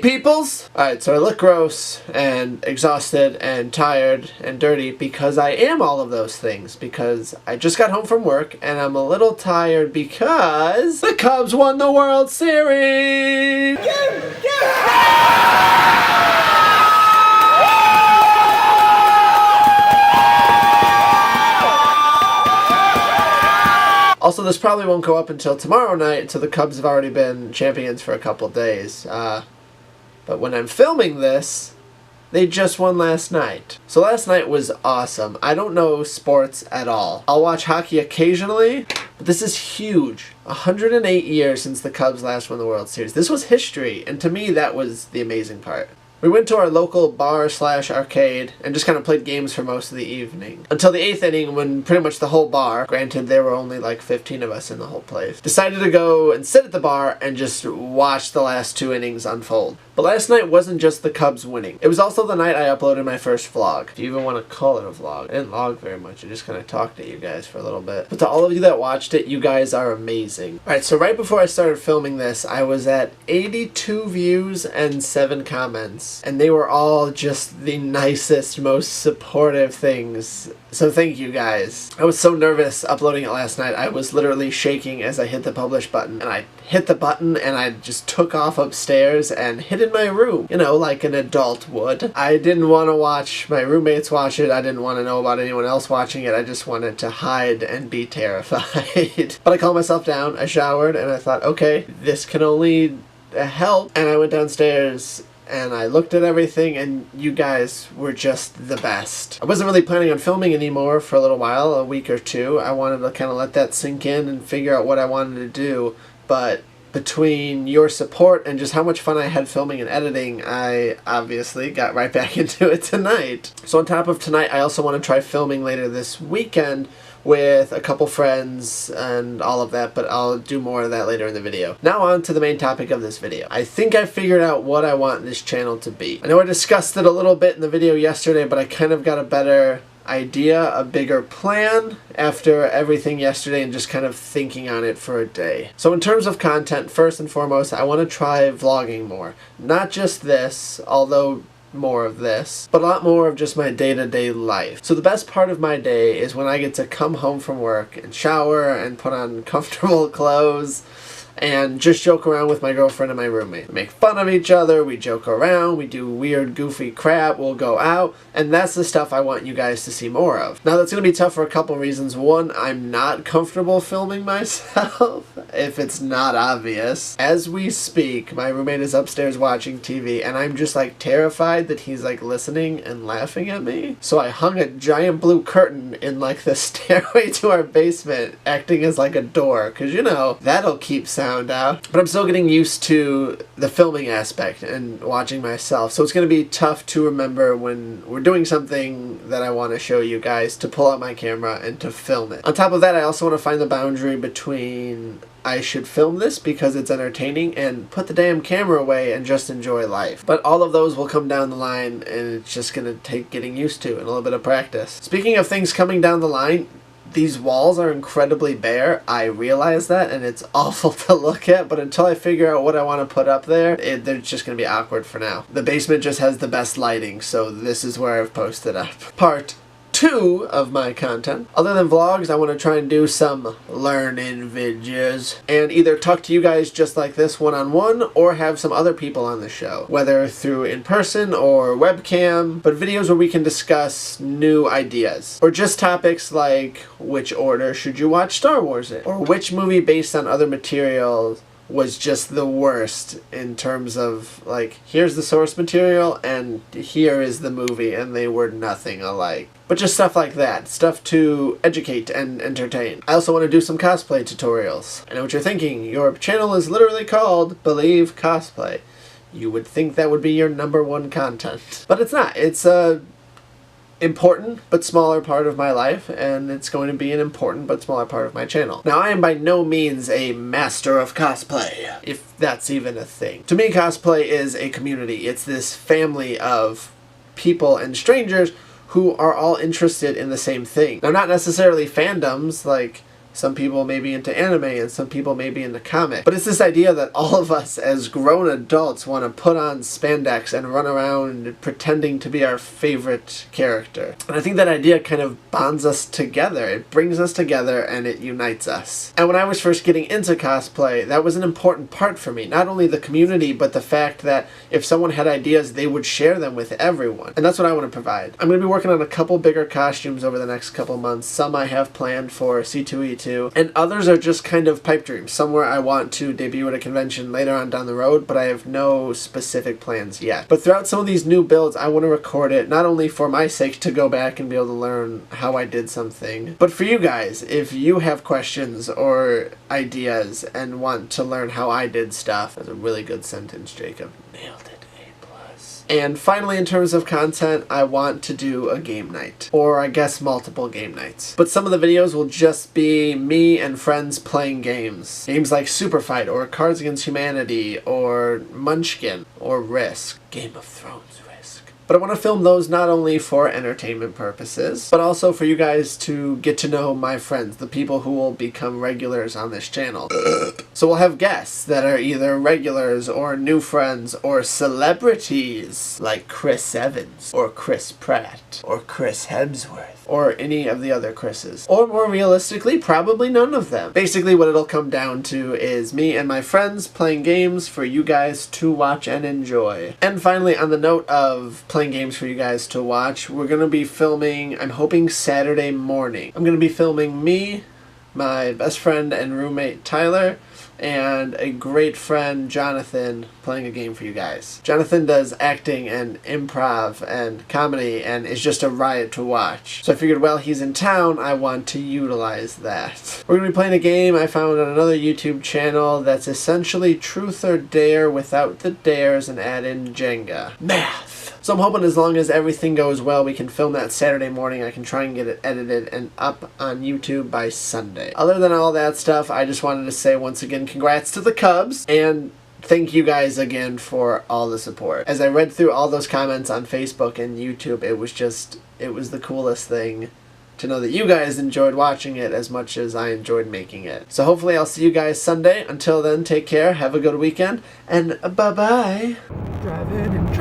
peoples! Alright, so I look gross and exhausted and tired and dirty because I am all of those things. Because I just got home from work and I'm a little tired because the Cubs won the World Series! Also, this probably won't go up until tomorrow night, so the Cubs have already been champions for a couple days. But when I'm filming this, they just won last night. So last night was awesome. I don't know sports at all. I'll watch hockey occasionally, but this is huge. 108 years since the Cubs last won the World Series. This was history, and to me, that was the amazing part. We went to our local bar/arcade and just kind of played games for most of the evening. Until the 8th inning when pretty much the whole bar, granted there were only like 15 of us in the whole place, decided to go and sit at the bar and just watch the last 2 innings unfold. But last night wasn't just the Cubs winning. It was also the night I uploaded my first vlog. If you even want to call it a vlog. I didn't vlog very much. I just kind of talked to you guys for a little bit. But to all of you that watched it, you guys are amazing. Alright, so right before I started filming this, I was at 82 views and 7 comments. And they were all just the nicest, most supportive things. So thank you guys. I was so nervous uploading it last night. I was literally shaking as I hit the publish button. And I hit the button and I just took off upstairs and hid in my room. You know, like an adult would. I didn't want to watch my roommates watch it. I didn't want to know about anyone else watching it. I just wanted to hide and be terrified. But I calmed myself down. I showered and I thought, okay, this can only help. And I went downstairs and I looked at everything, and you guys were just the best. I wasn't really planning on filming anymore for a little while, a week or two. I wanted to kind of let that sink in and figure out what I wanted to do, but between your support and just how much fun I had filming and editing, I obviously got right back into it tonight. So on top of tonight, I also want to try filming later this weekend with a couple friends and all of that, but I'll do more of that later in the video. Now on to the main topic of this video. I think I figured out what I want this channel to be. I know I discussed it a little bit in the video yesterday, but I kind of got a better idea, a bigger plan after everything yesterday and just kind of thinking on it for a day. So in terms of content, first and foremost, I want to try vlogging more. Not just this, although more of this, but a lot more of just my day-to-day life. So the best part of my day is when I get to come home from work and shower and put on comfortable clothes and just joke around with my girlfriend and my roommate. We make fun of each other, we joke around, we do weird, goofy crap, we'll go out, and that's the stuff I want you guys to see more of. Now that's going to be tough for a couple reasons. One, I'm not comfortable filming myself, if it's not obvious. As we speak, my roommate is upstairs watching TV, and I'm just like terrified that he's like listening and laughing at me. So I hung a giant blue curtain in like the stairway to our basement, acting as like a door, because you know, that'll keep sound out. But I'm still getting used to the filming aspect and watching myself, so it's going to be tough to remember when we're doing something that I want to show you guys to pull out my camera and to film it. On top of that, I also want to find the boundary between I should film this because it's entertaining and put the damn camera away and just enjoy life. But all of those will come down the line, and it's just going to take getting used to and a little bit of practice. Speaking of things coming down the line, these walls are incredibly bare. I realize that, and it's awful to look at, but until I figure out what I want to put up there, they're just going to be awkward for now. The basement just has the best lighting, so this is where I've posted up Part 2 of my content. Other than vlogs, I want to try and do some learning videos and either talk to you guys just like this one-on-one or have some other people on the show, whether through in-person or webcam, but videos where we can discuss new ideas or just topics like which order should you watch Star Wars in, or which movie based on other materials was just the worst in terms of, like, here's the source material and here is the movie and they were nothing alike. But just stuff like that. Stuff to educate and entertain. I also want to do some cosplay tutorials. I know what you're thinking. Your channel is literally called Believe Cosplay. You would think that would be your #1 content. But it's not. It's a important but smaller part of my life, and it's going to be an important but smaller part of my channel. Now, I am by no means a master of cosplay, if that's even a thing. To me, cosplay is a community. It's this family of people and strangers who are all interested in the same thing. Now, not necessarily fandoms, like Some people may be into anime, and some people may be into comic. But it's this idea that all of us as grown adults want to put on spandex and run around pretending to be our favorite character. And I think that idea kind of bonds us together. It brings us together and it unites us. And when I was first getting into cosplay, that was an important part for me. Not only the community, but the fact that if someone had ideas, they would share them with everyone. And that's what I want to provide. I'm going to be working on a couple bigger costumes over the next couple months. Some I have planned for C2E2, and others are just kind of pipe dreams, somewhere I want to debut at a convention later on down the road, but I have no specific plans yet. But throughout some of these new builds, I want to record it, not only for my sake to go back and be able to learn how I did something, but for you guys, if you have questions or ideas and want to learn how I did stuff. That's a really good sentence, Jacob. Nailed it. And finally, in terms of content, I want to do a game night. Or I guess multiple game nights. But some of the videos will just be me and friends playing games. Games like Super Fight, or Cards Against Humanity, or Munchkin, or Risk. Game of Thrones Risk. But I want to film those not only for entertainment purposes, but also for you guys to get to know my friends, the people who will become regulars on this channel. So we'll have guests that are either regulars or new friends or celebrities like Chris Evans or Chris Pratt or Chris Hemsworth or any of the other Chris's. Or more realistically, probably none of them. Basically what it'll come down to is me and my friends playing games for you guys to watch and enjoy. And finally, on the note of playing games for you guys to watch, we're going to be filming, I'm hoping Saturday morning. I'm going to be filming me, my best friend and roommate Tyler, and a great friend, Jonathan, playing a game for you guys. Jonathan does acting and improv and comedy and is just a riot to watch. So I figured, well, he's in town, I want to utilize that. We're going to be playing a game I found on another YouTube channel that's essentially Truth or Dare without the dares and add in Jenga. Math! So I'm hoping as long as everything goes well, we can film that Saturday morning. I can try and get it edited and up on YouTube by Sunday. Other than all that stuff, I just wanted to say once again, congrats to the Cubs, and thank you guys again for all the support. As I read through all those comments on Facebook and YouTube, it was the coolest thing to know that you guys enjoyed watching it as much as I enjoyed making it. So hopefully I'll see you guys Sunday. Until then, take care, have a good weekend, and bye-bye. Driving and